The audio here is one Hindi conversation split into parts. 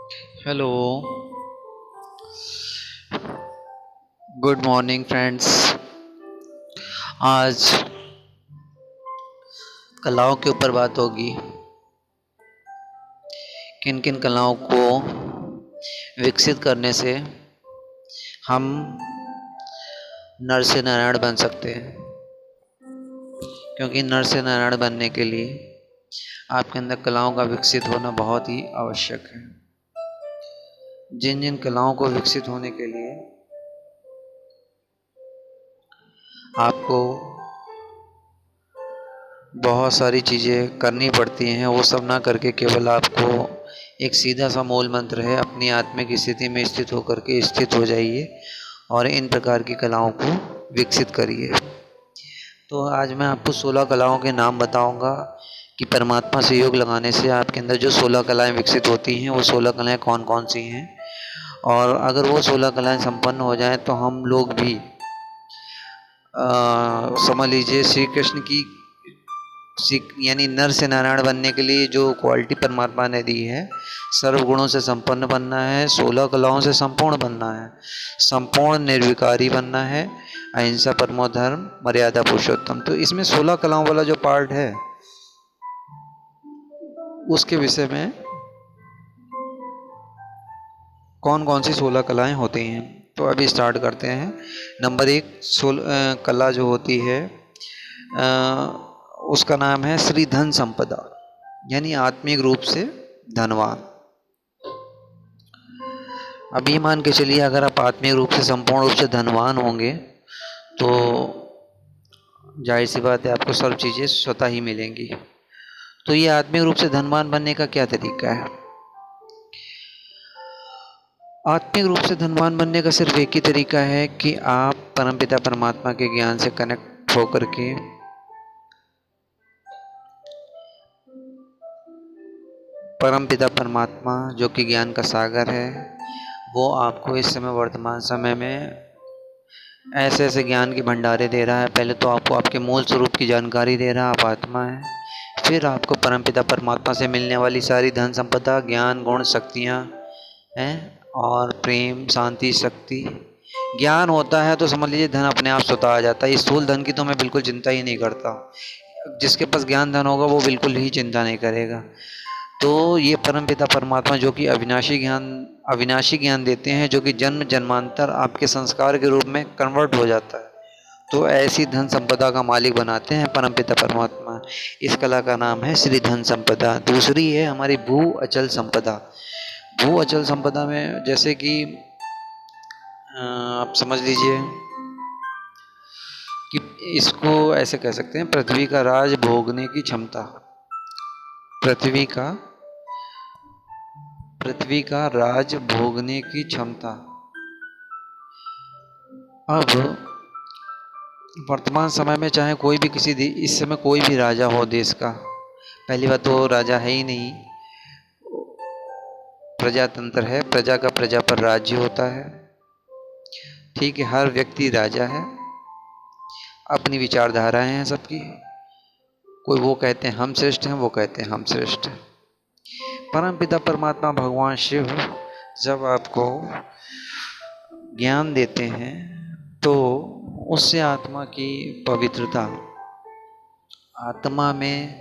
हेलो। Good morning friends. आज कलाओं के ऊपर बात होगी। किन किन कलाओं को विकसित करने से हम नर से नारायण बन सकते हैं, क्योंकि नर से नारायण बनने के लिए आपके अंदर कलाओं का विकसित होना बहुत ही आवश्यक है। जिन जिन कलाओं को विकसित होने के लिए आपको बहुत सारी चीज़ें करनी पड़ती हैं, वो सब ना करके केवल आपको एक सीधा सा मूल मंत्र है, अपनी आत्मिक स्थिति में स्थित होकर के स्थित हो जाइए और इन प्रकार की कलाओं को विकसित करिए। तो आज मैं आपको 16 कलाओं के नाम बताऊंगा कि परमात्मा से योग लगाने से आपके अंदर जो 16 कलाएं विकसित होती हैं वो 16 कलाएं कौन कौन सी हैं, और अगर वो 16 कलाएं संपन्न हो जाएं तो हम लोग भी समझ लीजिए श्री कृष्ण की यानी नर से नारायण बनने के लिए जो क्वालिटी परमात्मा ने दी है, सर्व गुणों से संपन्न बनना है, 16 कलाओं से संपूर्ण बनना है, संपूर्ण निर्विकारी बनना है, अहिंसा परमो धर्म मर्यादा पुरुषोत्तम। तो इसमें 16 कलाओं वाला जो पार्ट है उसके विषय में कौन कौन सी 16 कलाएं होती हैं, तो अभी स्टार्ट करते हैं। नंबर 1 कला जो होती है उसका नाम है श्री धन संपदा, यानी आत्मिक रूप से धनवान। अभी मान के चलिए अगर आप आत्मिक रूप से संपूर्ण रूप से धनवान होंगे तो जाहिर सी बात है आपको सब चीज़ें स्वतः ही मिलेंगी। तो ये आत्मिक रूप से धनवान बनने का क्या तरीका है? आत्मिक रूप से धनवान बनने का सिर्फ एक ही तरीका है कि आप परमपिता परमात्मा के ज्ञान से कनेक्ट होकर के परमपिता परमात्मा जो कि ज्ञान का सागर है, वो आपको इस समय वर्तमान समय में ऐसे ऐसे ज्ञान के भंडारे दे रहा है। पहले तो आपको आपके मूल स्वरूप की जानकारी दे रहा है, आप आत्मा है। फिर आपको परमपिता परमात्मा से मिलने वाली सारी धन संपदा, ज्ञान, गुण, शक्तियाँ हैं, और प्रेम, शांति, शक्ति। ज्ञान होता है तो समझ लीजिए धन अपने आप स्वतः आ जाता है। इस स्थूल धन की तो मैं बिल्कुल चिंता ही नहीं करता। जिसके पास ज्ञान धन होगा वो बिल्कुल ही चिंता नहीं करेगा। तो ये परमपिता परमात्मा जो कि अविनाशी ज्ञान देते हैं, जो कि जन्म जन्मांतर आपके संस्कार के रूप में कन्वर्ट हो जाता है, तो ऐसी धन संपदा का मालिक बनाते हैं परमपिता परमात्मा। इस कला का नाम है श्री धन संपदा। दूसरी है हमारी भू अचल संपदा। भू अचल संपदा में जैसे कि आप समझ लीजिए कि इसको ऐसे कह सकते हैं, पृथ्वी का राज भोगने की क्षमता। पृथ्वी का राज भोगने की क्षमता। अब वर्तमान समय में चाहे कोई भी इस समय कोई भी राजा हो देश का, पहली बात तो राजा है ही नहीं, प्रजातंत्र है, प्रजा का प्रजा पर राज्य होता है। ठीक है, हर व्यक्ति राजा है, अपनी विचारधाराएं हैं सबकी। कोई वो कहते हैं हम श्रेष्ठ हैं, वो कहते हैं हम श्रेष्ठ हैं। परमपिता परमात्मा भगवान शिव जब आपको ज्ञान देते हैं तो उससे आत्मा की पवित्रता, आत्मा में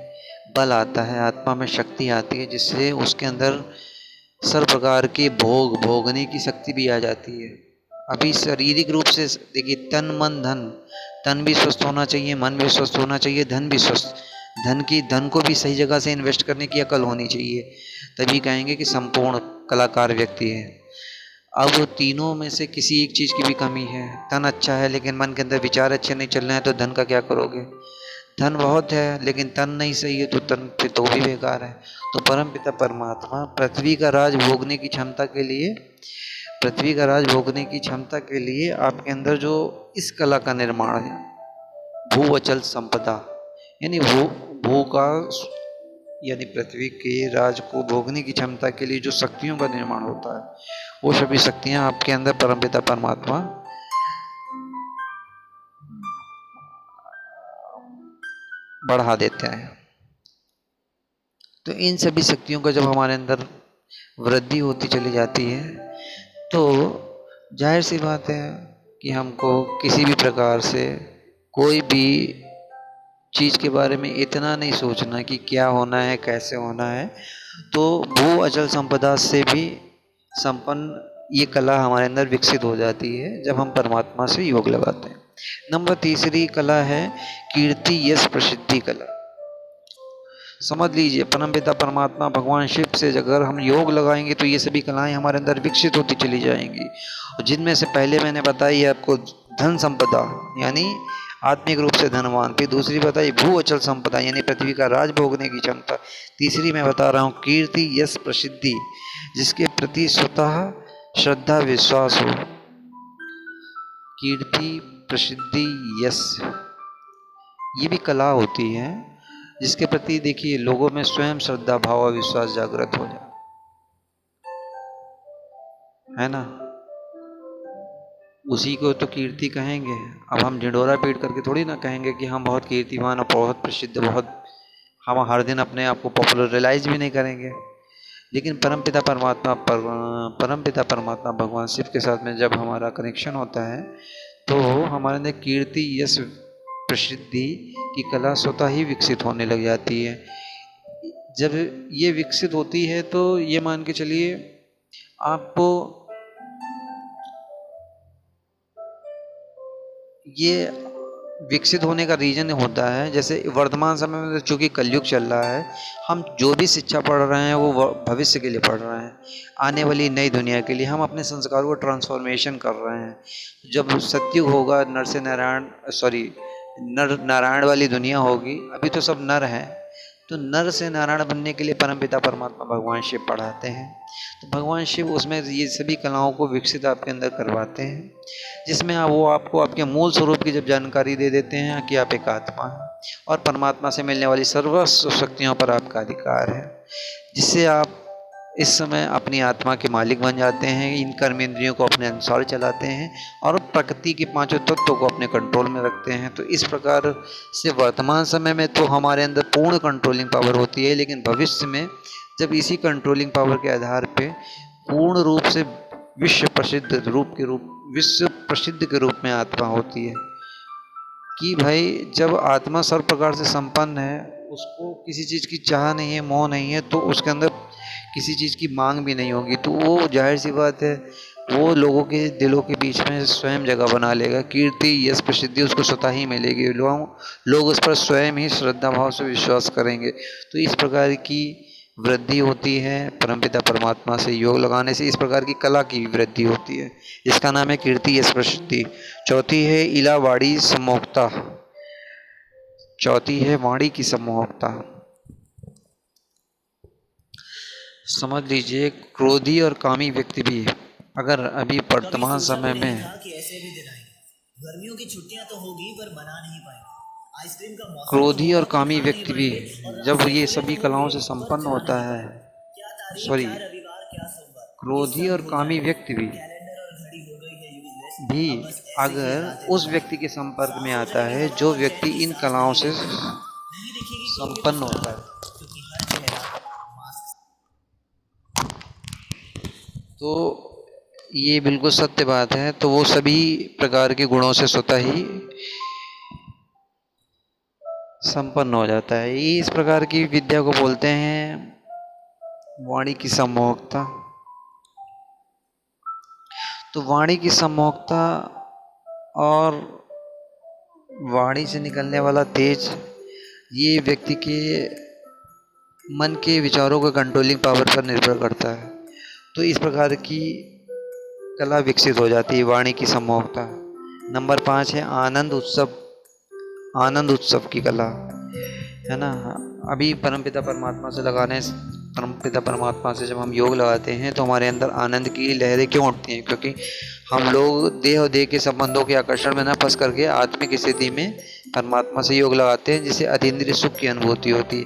बल आता है, आत्मा में शक्ति आती है, जिससे उसके अंदर सर्व प्रकार की भोगने की शक्ति भी आ जाती है। अभी शारीरिक रूप से देखिए, तन मन धन, तन भी स्वस्थ होना चाहिए, मन भी स्वस्थ होना चाहिए, धन भी स्वस्थ, धन को भी सही जगह से इन्वेस्ट करने की अकल होनी चाहिए, तभी कहेंगे कि संपूर्ण कलाकार व्यक्ति है। अब तीनों में से किसी एक चीज़ की भी कमी है, तन अच्छा है लेकिन मन के अंदर विचार अच्छे नहीं चल रहे हैं, तो धन का क्या करोगे? धन बहुत है लेकिन तन नहीं सही है तो तन फिर तो भी बेकार है। तो परमपिता परमात्मा पृथ्वी का राज भोगने की क्षमता के लिए, आपके अंदर जो इस कला का निर्माण है, भू अचल संपदा, यानी भू का यानी पृथ्वी के राज को भोगने की क्षमता के लिए जो शक्तियों का निर्माण होता है, वो सभी शक्तियां आपके अंदर परमपिता परमात्मा बढ़ा देते हैं। तो इन सभी शक्तियों का जब हमारे अंदर वृद्धि होती चली जाती है। तो जाहिर सी बात है कि हमको किसी भी प्रकार से कोई भी चीज़ के बारे में इतना नहीं सोचना कि क्या होना है, कैसे होना है। तो भू अचल संपदा से भी संपन्न ये कला हमारे अंदर विकसित हो जाती है जब हम परमात्मा से योग लगाते हैं। नंबर तीसरी कला है कीर्ति यश प्रसिद्धि कला। समझ लीजिए, परमपिता परमात्मा भगवान शिव से अगर हम योग लगाएंगे तो ये सभी कलाएं हमारे अंदर विकसित होती चली जाएंगी, जिनमें से पहले मैंने बताई आपको धन संपदा यानी आत्मिक रूप से धनवान, फिर दूसरी बताई भू अचल संपदा यानी पृथ्वी का राज भोगने की क्षमता, तीसरी मैं बता रहा हूँ कीर्ति यश प्रसिद्धि जिसके प्रति स्वतः श्रद्धा विश्वास हो। कीर्ति प्रसिद्धि यश ये भी कला होती है जिसके प्रति देखिए लोगों में स्वयं श्रद्धा भाव और विश्वास जागृत हो जाए, है ना। उसी को तो कीर्ति कहेंगे। अब हम ढिंढोरा पीट करके थोड़ी ना कहेंगे कि हम बहुत कीर्तिमान और बहुत प्रसिद्ध, बहुत हम हर दिन अपने आप को पॉपुलराइज भी नहीं करेंगे। लेकिन परमपिता परमात्मा भगवान शिव के साथ में जब हमारा कनेक्शन होता है तो हमारे अंदर कीर्ति यश प्रसिद्धि की कला स्वतः ही विकसित होने लग जाती है। जब ये विकसित होती है तो ये मान के चलिए आपको ये विकसित होने का रीजन होता है, जैसे वर्तमान समय में चूँकि कलयुग चल रहा है, हम जो भी शिक्षा पढ़ रहे हैं वो भविष्य के लिए पढ़ रहे हैं, आने वाली नई दुनिया के लिए हम अपने संस्कारों को ट्रांसफॉर्मेशन कर रहे हैं। जब सतयुग होगा नर नारायण वाली दुनिया होगी, अभी तो सब नर हैं, तो नर से नारायण बनने के लिए परमपिता परमात्मा भगवान शिव पढ़ाते हैं। तो भगवान शिव उसमें ये सभी कलाओं को विकसित आपके अंदर करवाते हैं, जिसमें वो आपको आपके मूल स्वरूप की जब जानकारी दे देते हैं कि आप एक आत्मा हैं और परमात्मा से मिलने वाली सर्वस्व शक्तियों पर आपका अधिकार है, जिससे आप इस समय अपनी आत्मा के मालिक बन जाते हैं, इन कर्मेंद्रियों को अपने अनुसार चलाते हैं और प्रकृति के पांचों तत्वों को अपने कंट्रोल में रखते हैं। तो इस प्रकार से वर्तमान समय में तो हमारे अंदर पूर्ण कंट्रोलिंग पावर होती है, लेकिन भविष्य में जब इसी कंट्रोलिंग पावर के आधार पे पूर्ण रूप से विश्व प्रसिद्ध के रूप में आत्मा होती है कि भाई जब आत्मा सर्व प्रकार से संपन्न है, उसको किसी चीज़ की चाह नहीं है, मोह नहीं है, तो उसके अंदर किसी चीज़ की मांग भी नहीं होगी, तो वो जाहिर सी बात है वो लोगों के दिलों के बीच में स्वयं जगह बना लेगा। कीर्ति यश प्रसिद्धि उसको स्वतः ही मिलेगी, लोग उस पर स्वयं ही श्रद्धा भाव से विश्वास करेंगे। तो इस प्रकार की वृद्धि होती है परमपिता परमात्मा से योग लगाने से, इस प्रकार की कला की वृद्धि होती है, इसका नाम है कीर्ति यश प्रसिद्धि। चौथी है इला वाणी सम्मोहकता, चौथी है वाणी की सम्मोहकता। समझ लीजिए क्रोधी और कामी व्यक्ति भी अगर अभी वर्तमान समय में गर्मियों की छुट्टियां तो होगी पर मना नहीं पाएंगे, आइसक्रीम का मौसम, क्रोधी और कामी व्यक्ति भी जब ये सभी कलाओं से संपन्न होता है, क्रोधी और कामी व्यक्ति भी अगर उस व्यक्ति के संपर्क में आता है जो व्यक्ति इन कलाओं से संपन्न होता है, तो ये बिल्कुल सत्य बात है, तो वो सभी प्रकार के गुणों से स्वतः ही संपन्न हो जाता है। ये इस प्रकार की विद्या को बोलते हैं वाणी की सम्मोहकता। तो वाणी की सम्मोहकता और वाणी से निकलने वाला तेज, ये व्यक्ति के मन के विचारों का कंट्रोलिंग पावर पर निर्भर करता है। तो इस प्रकार की कला विकसित हो जाती है वाणी की सम्मोहकता। नंबर 5 है आनंद उत्सव की कला, है ना। अभी परमपिता परमात्मा से जब हम योग लगाते हैं तो हमारे अंदर आनंद की लहरें क्यों उठती हैं? क्योंकि हम लोग देह और देह के संबंधों के आकर्षण में न फंस करके आत्मिक स्थिति में परमात्मा से योग लगाते हैं जिससे अतीन्द्रिय सुख की अनुभूति होती है।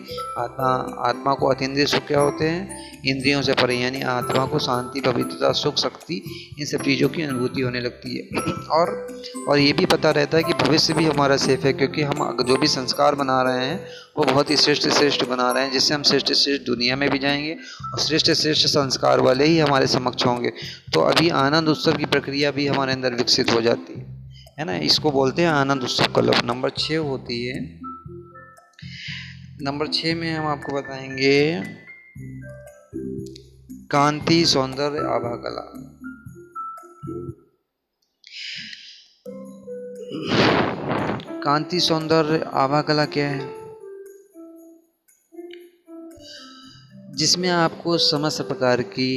आत्मा को अतीन्द्रिय सुख क्या होते हैं? इंद्रियों से परे, यानी आत्मा को शांति, पवित्रता, सुख, शक्ति, इन सब चीज़ों की अनुभूति होने लगती है। और ये भी पता रहता है कि भविष्य भी हमारा सेफ है, क्योंकि हम जो भी संस्कार बना रहे हैं वो बहुत ही श्रेष्ठ श्रेष्ठ बना रहे हैं, जिससे हम श्रेष्ठ श्रेष्ठ दुनिया में भी जाएंगे और श्रेष्ठ श्रेष्ठ संस्कार वाले ही हमारे समक्ष होंगे। तो अभी आनंद उत्सव की प्रक्रिया भी हमारे अंदर विकसित हो जाती है ना। इसको बोलते हैं आनंद उत्सव कल्प। नंबर 6 होती है, नंबर 6 में हम आपको बताएंगे कांति, सौंदर्य, आभा कला। कांति, सौंदर्य, आभा कला क्या है? जिसमें आपको समस्त प्रकार की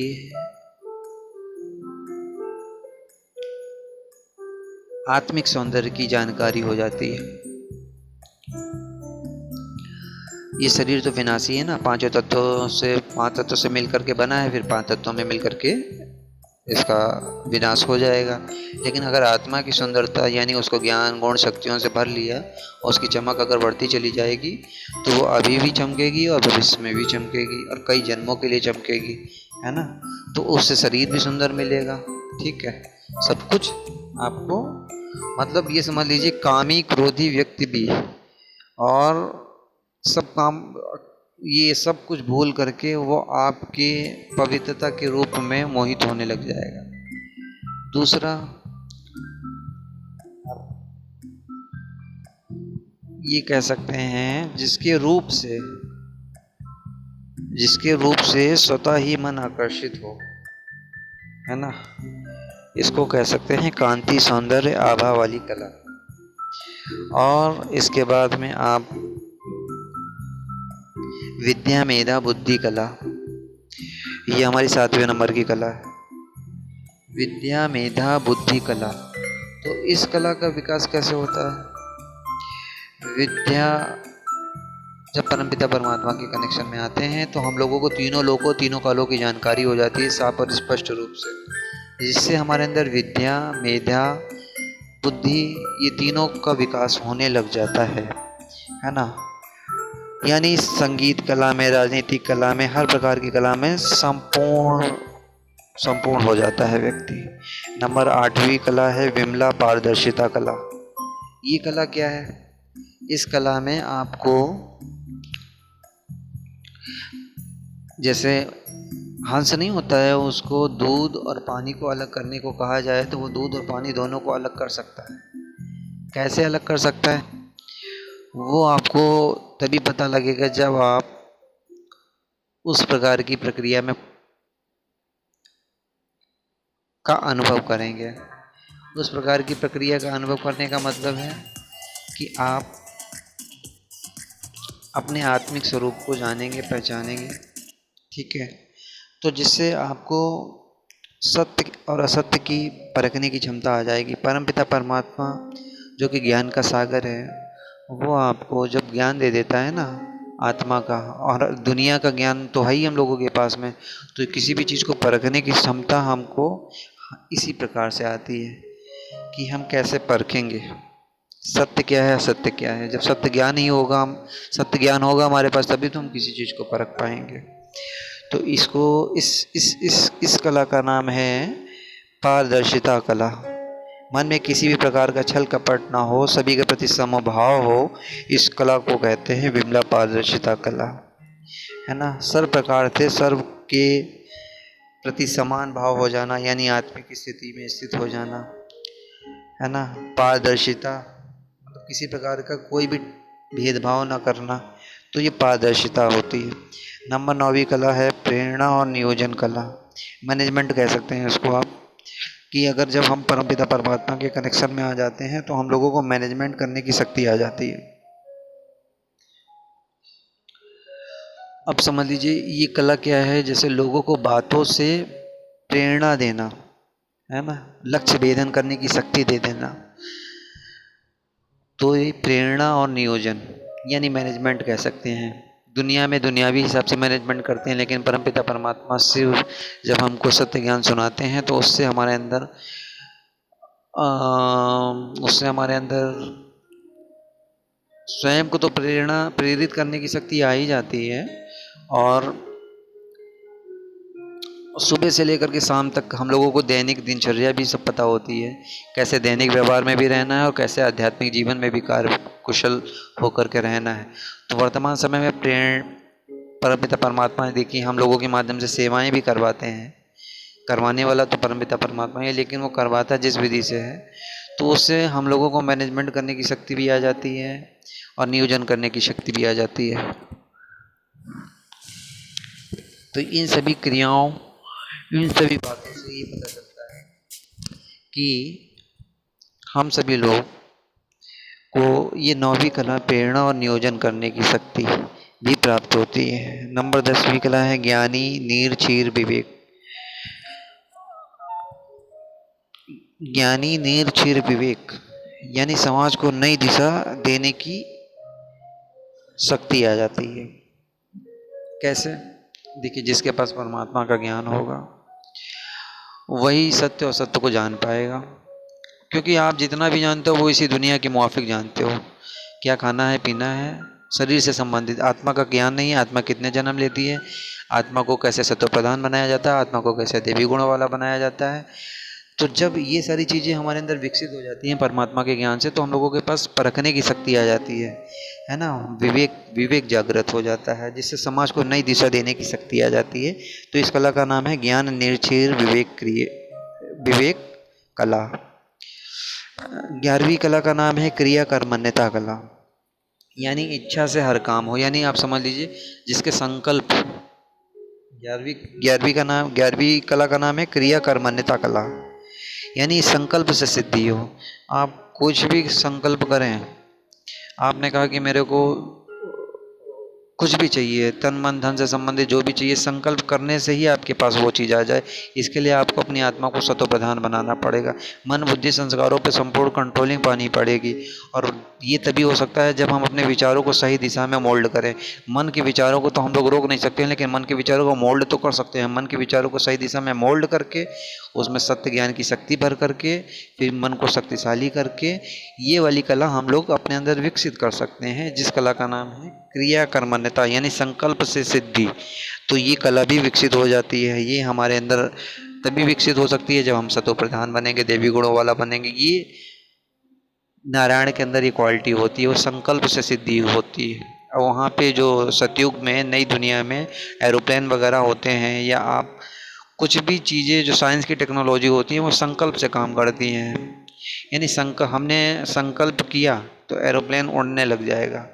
आत्मिक सौंदर्य की जानकारी हो जाती है। ये शरीर तो विनाशी है ना, 5 तत्वों से मिलकर के बना है, फिर 5 तत्वों में मिलकर के इसका विनाश हो जाएगा। लेकिन अगर आत्मा की सुंदरता यानी उसको ज्ञान, गुण, शक्तियों से भर लिया और उसकी चमक अगर बढ़ती चली जाएगी तो वो अभी भी चमकेगी और भविष्य में भी चमकेगी और कई जन्मों के लिए चमकेगी, है ना। तो उससे शरीर भी सुंदर मिलेगा, ठीक है, सब कुछ आपको, मतलब ये समझ लीजिए कामी क्रोधी व्यक्ति भी और सब काम, ये सब कुछ भूल करके वो आपके पवित्रता के रूप में मोहित होने लग जाएगा। दूसरा, ये कह सकते हैं जिसके रूप से स्वतः ही मन आकर्षित हो, है ना, इसको कह सकते हैं कांति, सौंदर्य, आभा वाली कला। और इसके बाद में आप विद्या, मेधा, बुद्धि, कला, ये हमारी 7वें नंबर की कला है। विद्या, मेधा, बुद्धि, कला। तो इस कला का विकास कैसे होता है? विद्या, जब परमपिता परमात्मा के कनेक्शन में आते हैं तो हम लोगों को तीनों लोगों, तीनों कालों की जानकारी हो जाती है साफ और स्पष्ट रूप से, जिससे हमारे अंदर विद्या, मेधा, बुद्धि, ये तीनों का विकास होने लग जाता है ना। यानी संगीत कला में, राजनीतिक कला में, हर प्रकार की कला में संपूर्ण हो जाता है व्यक्ति। नंबर 8वीं कला है विमला पारदर्शिता कला। ये कला क्या है? इस कला में आपको, जैसे हंस नहीं होता है, उसको दूध और पानी को अलग करने को कहा जाए तो वो दूध और पानी दोनों को अलग कर सकता है। कैसे अलग कर सकता है? वो आपको तभी पता लगेगा जब आप उस प्रकार की प्रक्रिया में का अनुभव करेंगे। उस प्रकार की प्रक्रिया का अनुभव करने का मतलब है कि आप अपने आत्मिक स्वरूप को जानेंगे, पहचानेंगे, ठीक है। तो जिससे आपको सत्य और असत्य की परखने की क्षमता आ जाएगी। परमपिता परमात्मा जो कि ज्ञान का सागर है, वो आपको जब ज्ञान दे देता है ना आत्मा का, और दुनिया का ज्ञान तो है ही हम लोगों के पास में, तो किसी भी चीज़ को परखने की क्षमता हमको इसी प्रकार से आती है कि हम कैसे परखेंगे सत्य क्या है, असत्य क्या है। जब सत्य ज्ञान ही होगा, हम सत्य ज्ञान होगा हमारे पास, तभी तो हम किसी चीज़ को परख पाएंगे। तो इसको इस कला का नाम है पारदर्शिता कला। मन में किसी भी प्रकार का छल कपट ना हो, सभी के प्रति समभाव हो, इस कला को कहते हैं विमला पारदर्शिता कला, है ना। सर्व प्रकार से सर्व के प्रति समान भाव हो जाना, यानी आत्मिक स्थिति में स्थित हो जाना, है ना। पारदर्शिता मतलब किसी प्रकार का कोई भी भेदभाव ना करना, तो ये पारदर्शिता होती है। नंबर 9वीं कला है प्रेरणा और नियोजन कला, मैनेजमेंट कह सकते हैं इसको आप, कि अगर जब हम परमपिता परमात्मा के कनेक्शन में आ जाते हैं तो हम लोगों को मैनेजमेंट करने की शक्ति आ जाती है। अब समझ लीजिए ये कला क्या है, जैसे लोगों को बातों से प्रेरणा देना, है ना, लक्ष्य भेदन करने की शक्ति दे देना, तो ये प्रेरणा और नियोजन यानी मैनेजमेंट कह सकते हैं। दुनिया में दुनियावी हिसाब से मैनेजमेंट करते हैं, लेकिन परमपिता परमात्मा से जब हमको सत्य ज्ञान सुनाते हैं तो उससे हमारे अंदर स्वयं को तो प्रेरित करने की शक्ति आ ही जाती है, और सुबह से लेकर के शाम तक हम लोगों को दैनिक दिनचर्या भी सब पता होती है, कैसे दैनिक व्यवहार में भी रहना है और कैसे आध्यात्मिक जीवन में भी कार्य कुशल होकर के रहना है। तो वर्तमान समय में परमपिता परमात्मा देखिए हम लोगों के माध्यम से सेवाएं भी करवाते हैं। करवाने वाला तो परमपिता परमात्मा है, लेकिन वो करवाता जिस विधि से है, तो उससे हम लोगों को मैनेजमेंट करने की शक्ति भी आ जाती है और नियोजन करने की शक्ति भी आ जाती है। तो इन सभी क्रियाओं, इन सभी बातों से ये पता चलता है कि हम सभी लोग को ये 9वीं कला प्रेरणा और नियोजन करने की शक्ति भी प्राप्त होती है। नंबर 10वीं कला है ज्ञानी नीर क्षीर विवेक। ज्ञानी नीर क्षीर विवेक यानी समाज को नई दिशा देने की शक्ति आ जाती है। कैसे? देखिए, जिसके पास परमात्मा का ज्ञान होगा वही सत्य और सत्य को जान पाएगा, क्योंकि आप जितना भी जानते हो वो इसी दुनिया के मुआफिक जानते हो। क्या खाना है, पीना है, शरीर से संबंधित। आत्मा का ज्ञान नहीं है, आत्मा कितने जन्म लेती है, आत्मा को कैसे सत्व प्रधान बनाया जाता है, आत्मा को कैसे देवी गुणों वाला बनाया जाता है। तो जब ये सारी चीज़ें हमारे अंदर विकसित हो जाती हैं परमात्मा के ज्ञान से, तो हम लोगों के पास परखने की शक्ति आ जाती है ना। विवेक जागृत हो जाता है, जिससे समाज को नई दिशा देने की शक्ति आ जाती है। तो इस कला का नाम है ज्ञान निर्क्षीर विवेक कला। 11वीं कला का नाम है क्रिया कर्मण्यता कला, यानी इच्छा से हर काम हो। यानी आप समझ लीजिए जिसके संकल्प, 11वीं कला का नाम है क्रिया कर्मण्यता कला, यानी संकल्प से सिद्धि हो। आप कुछ भी संकल्प करें, आपने कहा कि मेरे को कुछ भी चाहिए, तन मन धन से संबंधित जो भी चाहिए, संकल्प करने से ही आपके पास वो चीज़ आ जाए। इसके लिए आपको अपनी आत्मा को सत्व प्रधान बनाना पड़ेगा, मन बुद्धि संस्कारों पे संपूर्ण कंट्रोलिंग पानी पड़ेगी। और ये तभी हो सकता है जब हम अपने विचारों को सही दिशा में मोल्ड करें। मन के विचारों को तो हम लोग रोक नहीं सकते हैं, लेकिन मन के विचारों को मोल्ड तो कर सकते हैं। मन के विचारों को सही दिशा में मोल्ड करके उसमें सत्य ज्ञान की शक्ति भर करके फिर मन को शक्तिशाली करके ये वाली कला हम लोग अपने अंदर विकसित कर सकते हैं, जिस कला का नाम है क्रिया कर्मण्यता यानी संकल्प से सिद्धि। तो ये कला भी विकसित हो जाती है। ये हमारे अंदर तभी विकसित हो सकती है जब हम सत्व प्रधान बनेंगे, देवी गुणों वाला बनेंगे। ये नारायण के अंदर ये क्वालिटी होती है, वो संकल्प से सिद्धि होती है। और वहाँ पे जो सतयुग में नई दुनिया में एरोप्लेन वगैरह होते हैं, या आप कुछ भी चीज़ें जो साइंस की टेक्नोलॉजी होती हैं वो संकल्प से काम करती हैं। यानी हमने संकल्प किया तो एरोप्लेन उड़ने लग जाएगा।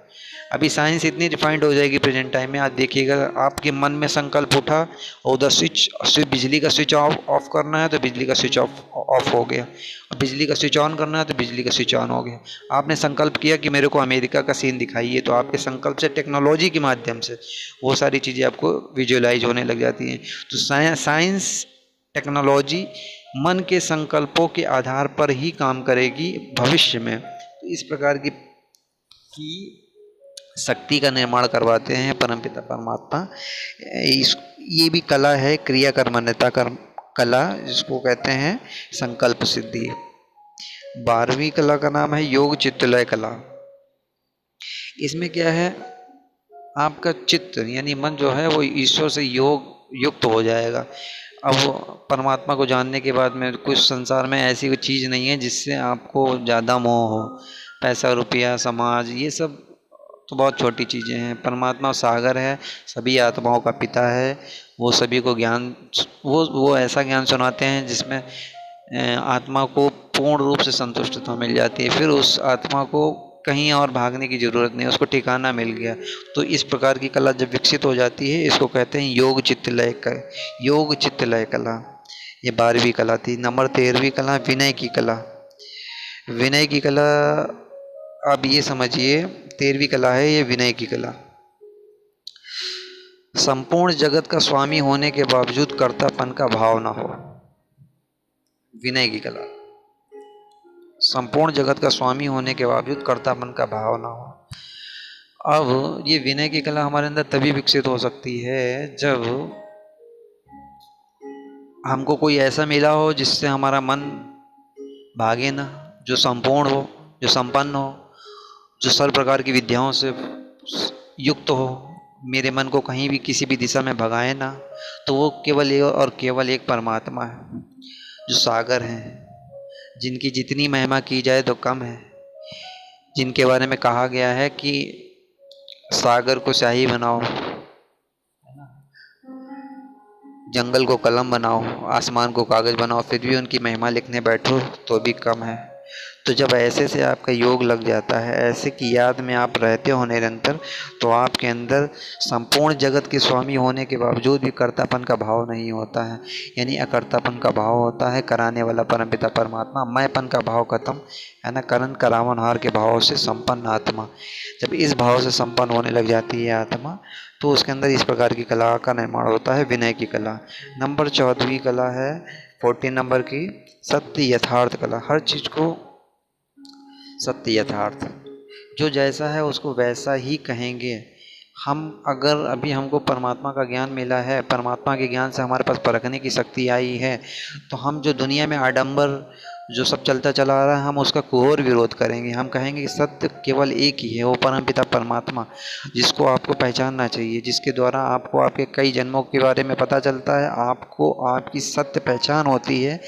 अभी साइंस इतनी रिफाइंड हो जाएगी प्रेजेंट टाइम में, आज देखिएगा आपके मन में संकल्प उठा और उधर बिजली का स्विच ऑफ करना है तो बिजली का स्विच ऑफ हो गया, और बिजली का स्विच ऑन करना है तो बिजली का स्विच ऑन हो गया। आपने संकल्प किया कि मेरे को अमेरिका का सीन दिखाइए, तो आपके संकल्प से टेक्नोलॉजी के माध्यम से वो सारी चीज़ें आपको विजुअलाइज होने लग जाती हैं। तो साइंस टेक्नोलॉजी मन के संकल्पों के आधार पर ही काम करेगी भविष्य में। तो इस प्रकार की शक्ति का निर्माण करवाते हैं परमपिता परमात्मा। ये भी कला है क्रिया कर्मण्यता कला, जिसको कहते हैं संकल्प सिद्धि। 12वीं कला का नाम है योग चित्तलय कला। इसमें क्या है, आपका चित्त यानी मन जो है वो ईश्वर से युक्त हो जाएगा। अब परमात्मा को जानने के बाद में कुछ संसार में ऐसी कोई चीज़ नहीं है जिससे आपको ज़्यादा मोह हो। पैसा रुपया समाज ये सब तो बहुत छोटी चीज़ें हैं। परमात्मा सागर है, सभी आत्माओं का पिता है। वो सभी को ज्ञान, वो ऐसा ज्ञान सुनाते हैं जिसमें आत्मा को पूर्ण रूप से संतुष्टता मिल जाती है। फिर उस आत्मा को कहीं और भागने की ज़रूरत नहीं, उसको ठिकाना मिल गया। तो इस प्रकार की कला जब विकसित हो जाती है, इसको कहते हैं योग चित्तलय कला। ये 12वीं कला थी। नंबर 13वीं कला विनय की कला। विनय की कला, अब ये समझिए 13वीं कला है ये विनय की कला। संपूर्ण जगत का स्वामी होने के बावजूद कर्तापन का भाव ना हो। विनय की कला, संपूर्ण जगत का स्वामी होने के बावजूद कर्तापन का भाव ना हो। अब ये विनय की कला हमारे अंदर तभी विकसित हो सकती है जब हमको कोई ऐसा मिला हो जिससे हमारा मन भागे ना, जो संपूर्ण हो, जो संपन्न हो, जो सर्व प्रकार की विद्याओं से युक्त हो, मेरे मन को कहीं भी किसी भी दिशा में भगाए ना, तो वो केवल एक और केवल एक परमात्मा है, जो सागर हैं, जिनकी जितनी महिमा की जाए तो कम है, जिनके बारे में कहा गया है कि सागर को स्याही बनाओ, जंगल को कलम बनाओ, आसमान को कागज बनाओ, फिर भी उनकी महिमा लिखने बैठो तो भी कम है। तो जब ऐसे से आपका योग लग जाता है, ऐसे की याद में आप रहते हो निरंतर, तो आपके अंदर संपूर्ण जगत के स्वामी होने के बावजूद भी कर्तापन का भाव नहीं होता है, यानी अकर्तापन का भाव होता है। कराने वाला परमपिता परमात्मा, मैंपन का भाव खत्म है ना, करण करावन हार के भाव से संपन्न आत्मा। जब इस भाव से संपन्न होने लग जाती है आत्मा, तो उसके अंदर इस प्रकार की कला का निर्माण होता है, विनय की कला। नंबर 14वीं कला है 14 नंबर की, सत्य यथार्थ कला। हर चीज़ को सत्य यथार्थ, जो जैसा है उसको वैसा ही कहेंगे हम। अगर अभी हमको परमात्मा का ज्ञान मिला है, परमात्मा के ज्ञान से हमारे पास परखने की शक्ति आई है, तो हम जो दुनिया में आडंबर जो सब चलता चला आ रहा है, हम उसका घोर विरोध करेंगे। हम कहेंगे कि सत्य केवल एक ही है, वो परमपिता परमात्मा, जिसको आपको पहचानना चाहिए, जिसके द्वारा आपको आपके कई जन्मों के बारे में पता चलता है, आपको आपकी सत्य पहचान होती है।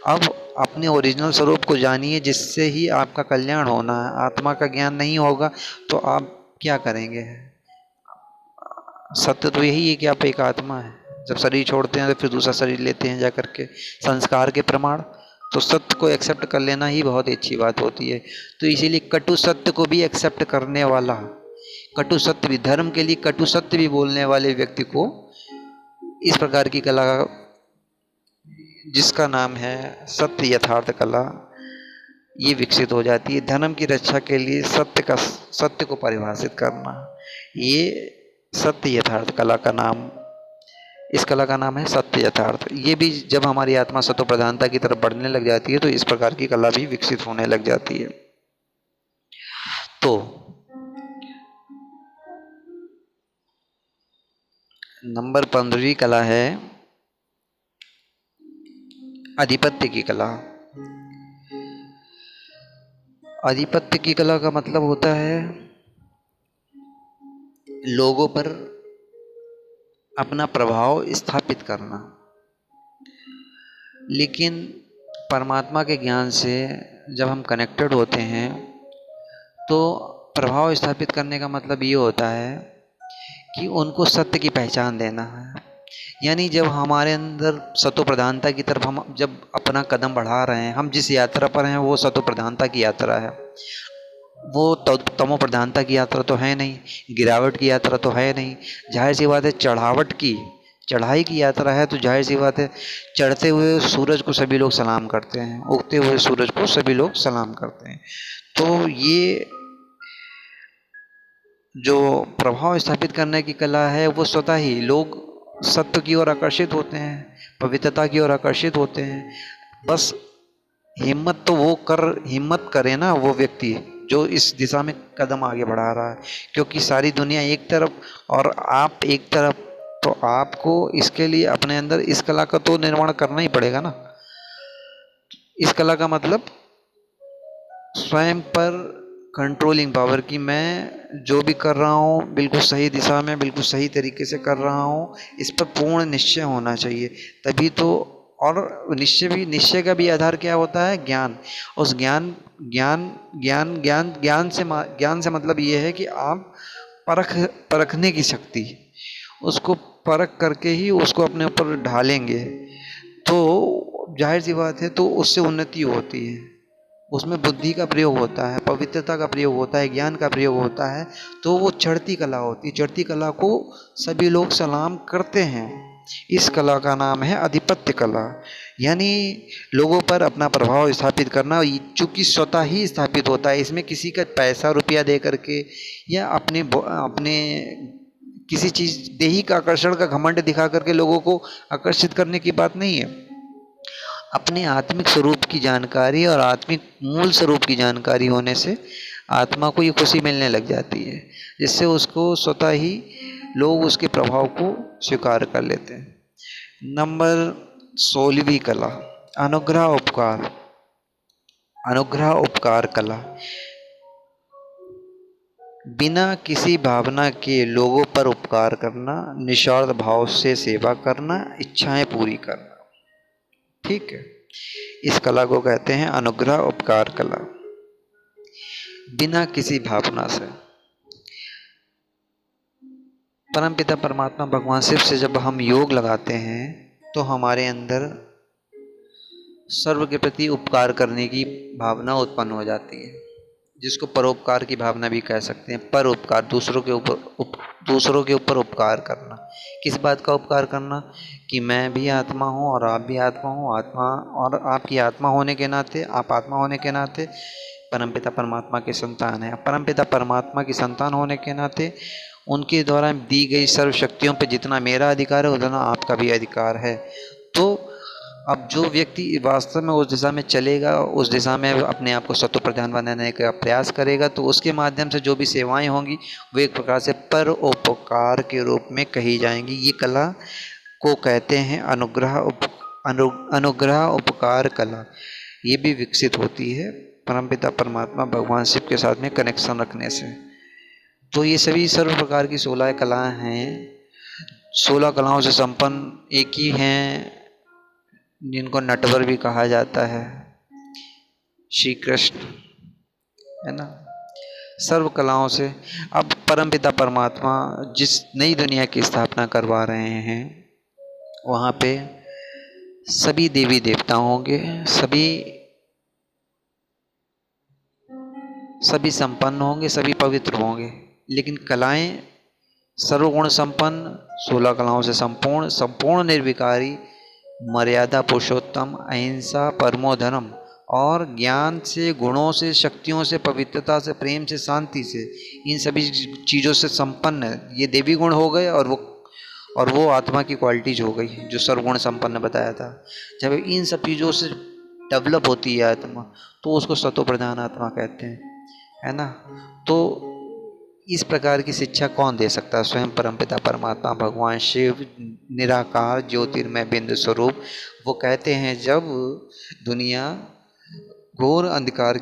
अब अपने ओरिजिनल स्वरूप को जानिए, जिससे ही आपका कल्याण होना है। आत्मा का ज्ञान नहीं होगा तो आप क्या करेंगे? सत्य तो यही है कि आप एक आत्मा है। जब शरीर छोड़ते हैं तो फिर दूसरा शरीर लेते हैं जा करके, संस्कार के प्रमाण। तो सत्य को एक्सेप्ट कर लेना ही बहुत ही अच्छी बात होती है। तो इसीलिए कटु सत्य को भी एक्सेप्ट करने वाला, कटु सत्य भी, धर्म के लिए कटु सत्य भी बोलने वाले व्यक्ति को इस प्रकार की कला, जिसका नाम है सत्य यथार्थ कला, ये विकसित हो जाती है। धर्म की रक्षा के लिए सत्य को परिभाषित करना, ये सत्य यथार्थ कला का नाम, इस कला का नाम है सत्य यथार्थ। ये भी जब हमारी आत्मा सत्व प्रधानता की तरफ बढ़ने लग जाती है, तो इस प्रकार की कला भी विकसित होने लग जाती है। तो नंबर 15वीं कला है अधिपत्य की कला। अधिपत्य की कला का मतलब होता है लोगों पर अपना प्रभाव स्थापित करना। लेकिन परमात्मा के ज्ञान से जब हम कनेक्टेड होते हैं, तो प्रभाव स्थापित करने का मतलब ये होता है कि उनको सत्य की पहचान देना है। यानी जब हमारे अंदर सत्व प्रधानता की तरफ हम जब अपना कदम बढ़ा रहे हैं, हम जिस यात्रा पर हैं वो सत्व प्रधानता की यात्रा है, वो तमो प्रधानता की यात्रा तो है नहीं, गिरावट की यात्रा तो है नहीं। जाहिर सी बात है चढ़ाई की यात्रा है, तो जाहिर सी बात है चढ़ते हुए सूरज को सभी लोग सलाम करते हैं, उगते हुए सूरज को सभी लोग सलाम करते हैं। तो ये जो प्रभाव स्थापित करने की कला है, वो स्वतः ही लोग सत्य की ओर आकर्षित होते हैं, पवित्रता की ओर आकर्षित होते हैं। बस हिम्मत करे ना वो व्यक्ति जो इस दिशा में कदम आगे बढ़ा रहा है, क्योंकि सारी दुनिया एक तरफ और आप एक तरफ, तो आपको इसके लिए अपने अंदर इस कला का तो निर्माण करना ही पड़ेगा ना। इस कला का मतलब स्वयं पर कंट्रोलिंग पावर, की मैं जो भी कर रहा हूँ बिल्कुल सही दिशा में, बिल्कुल सही तरीके से कर रहा हूँ, इस पर पूर्ण निश्चय होना चाहिए, तभी तो। और निश्चय का भी आधार क्या होता है? ज्ञान। उस ज्ञान से मतलब ये है कि आप परखने की शक्ति, उसको परख करके ही उसको अपने ऊपर ढालेंगे, तो जाहिर सी बात है तो उससे उन्नति होती है। उसमें बुद्धि का प्रयोग होता है, पवित्रता का प्रयोग होता है, ज्ञान का प्रयोग होता है, तो वो चढ़ती कला होती है। चढ़ती कला को सभी लोग सलाम करते हैं। इस कला का नाम है अधिपत्य कला, यानी लोगों पर अपना प्रभाव स्थापित करना, चूँकि स्वतः ही स्थापित होता है। इसमें किसी का पैसा रुपया दे करके या अपने किसी चीज़ देही का आकर्षण का घमंड दिखा करके लोगों को आकर्षित करने की बात नहीं है। अपने आत्मिक स्वरूप की जानकारी और आत्मिक मूल स्वरूप की जानकारी होने से आत्मा को ये खुशी मिलने लग जाती है, जिससे उसको स्वतः ही लोग उसके प्रभाव को स्वीकार कर लेते हैं। नंबर 16वीं कला अनुग्रह उपकार कला। बिना किसी भावना के लोगों पर उपकार करना, निस्वार्थ भाव से सेवा करना, इच्छाएं पूरी करना। ठीक है, इस कला को कहते हैं अनुग्रह उपकार कला। बिना किसी भावना से परमपिता परमात्मा भगवान शिव से जब हम योग लगाते हैं तो हमारे अंदर सर्व के प्रति उपकार करने की भावना उत्पन्न हो जाती है, जिसको परोपकार की भावना भी कह सकते हैं। परोपकार, दूसरों के ऊपर उपकार करना। किस बात का उपकार करना? कि मैं भी आत्मा हूँ और आप भी आत्मा हूँ, आत्मा और आपकी आत्मा होने के नाते, आप आत्मा होने के नाते परमपिता परमात्मा की संतान है। परमपिता परमात्मा की संतान होने के नाते उनके द्वारा दी गई सर्व शक्तियों पर जितना मेरा अधिकार है उतना आपका भी अधिकार है। तो अब जो व्यक्ति वास्तव में उस दिशा में चलेगा, उस दिशा में अपने आप को सत्व प्रधान बनाने का प्रयास करेगा, तो उसके माध्यम से जो भी सेवाएं होंगी वो एक प्रकार से परोपकार के रूप में कही जाएंगी। ये कला को कहते हैं अनुग्रह उपकार कला। ये भी विकसित होती है परमपिता परमात्मा भगवान शिव के साथ में कनेक्शन रखने से। तो ये सभी सर्व प्रकार की 16 कलाएं हैं। 16 कलाओं से संपन्न एक ही हैं जिनको नटवर भी कहा जाता है, श्री कृष्ण, है ना। सर्व कलाओं से अब परमपिता परमात्मा जिस नई दुनिया की स्थापना करवा रहे हैं वहाँ पे सभी देवी देवता होंगे, सभी संपन्न होंगे, सभी पवित्र होंगे, लेकिन कलाएं सर्वगुण संपन्न, 16 कलाओं से संपूर्ण निर्विकारी, मर्यादा पुरुषोत्तम, अहिंसा, परमो धर्म और ज्ञान से, गुणों से, शक्तियों से, पवित्रता से, प्रेम से, शांति से, इन सभी चीज़ों से संपन्न है। ये देवी गुण हो गए और वो आत्मा की क्वालिटीज हो गई जो सर्वगुण संपन्न बताया था। जब इन सब चीज़ों से डेवलप होती है आत्मा तो उसको सतो प्रधान आत्मा कहते हैं, है ना। तो इस प्रकार की शिक्षा कौन दे सकता है? स्वयं परमपिता परमात्मा भगवान शिव, निराकार ज्योतिर्मय बिंदु स्वरूप। वो कहते हैं जब दुनिया घोर अंधियारे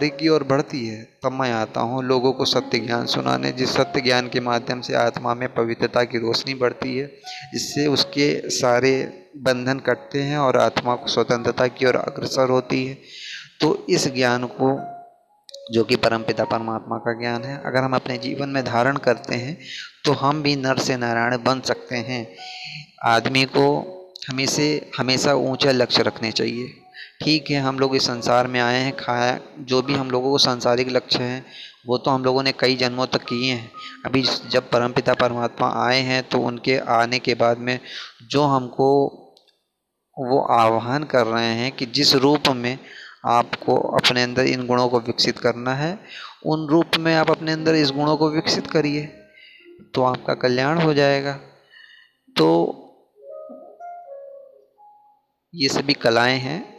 की ओर बढ़ती है तब मैं आता हूँ लोगों को सत्य ज्ञान सुनाने, जिस सत्य ज्ञान के माध्यम से आत्मा में पवित्रता की रोशनी बढ़ती है, जिससे उसके सारे बंधन कटते हैं और आत्मा को स्वतंत्रता की ओर अग्रसर होती है। तो इस ज्ञान को, जो कि परमपिता परमात्मा का ज्ञान है, अगर हम अपने जीवन में धारण करते हैं तो हम भी नर से नारायण बन सकते हैं। आदमी को हमेशा ऊंचा लक्ष्य रखने चाहिए। ठीक है, हम लोग इस संसार में आए हैं, जो भी हम लोगों को सांसारिक लक्ष्य हैं वो तो हम लोगों ने कई जन्मों तक किए हैं। अभी जब परमपिता परमात्मा आए हैं तो उनके आने के बाद में जो हमको वो आह्वान कर रहे हैं कि जिस रूप में आपको अपने अंदर इन गुणों को विकसित करना है, उन रूप में आप अपने अंदर इस गुणों को विकसित करिए तो आपका कल्याण हो जाएगा। तो ये सभी कलाएं हैं।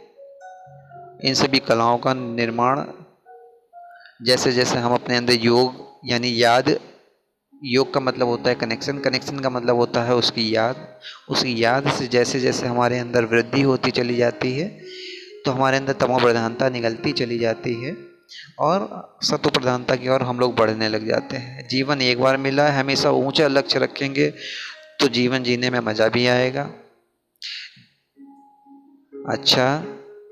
इन सभी कलाओं का निर्माण जैसे जैसे हम अपने अंदर योग यानी याद, योग का मतलब होता है कनेक्शन, कनेक्शन का मतलब होता है उसकी याद से जैसे जैसे हमारे अंदर वृद्धि होती चली जाती है तो हमारे अंदर तमो प्रधानता निकलती चली जाती है और सत्व प्रधानता की ओर हम लोग बढ़ने लग जाते हैं। जीवन एक बार मिला है, हमेशा ऊंचा लक्ष्य रखेंगे तो जीवन जीने में मज़ा भी आएगा। अच्छा,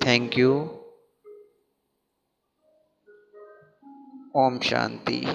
थैंक यू। ओम शांति।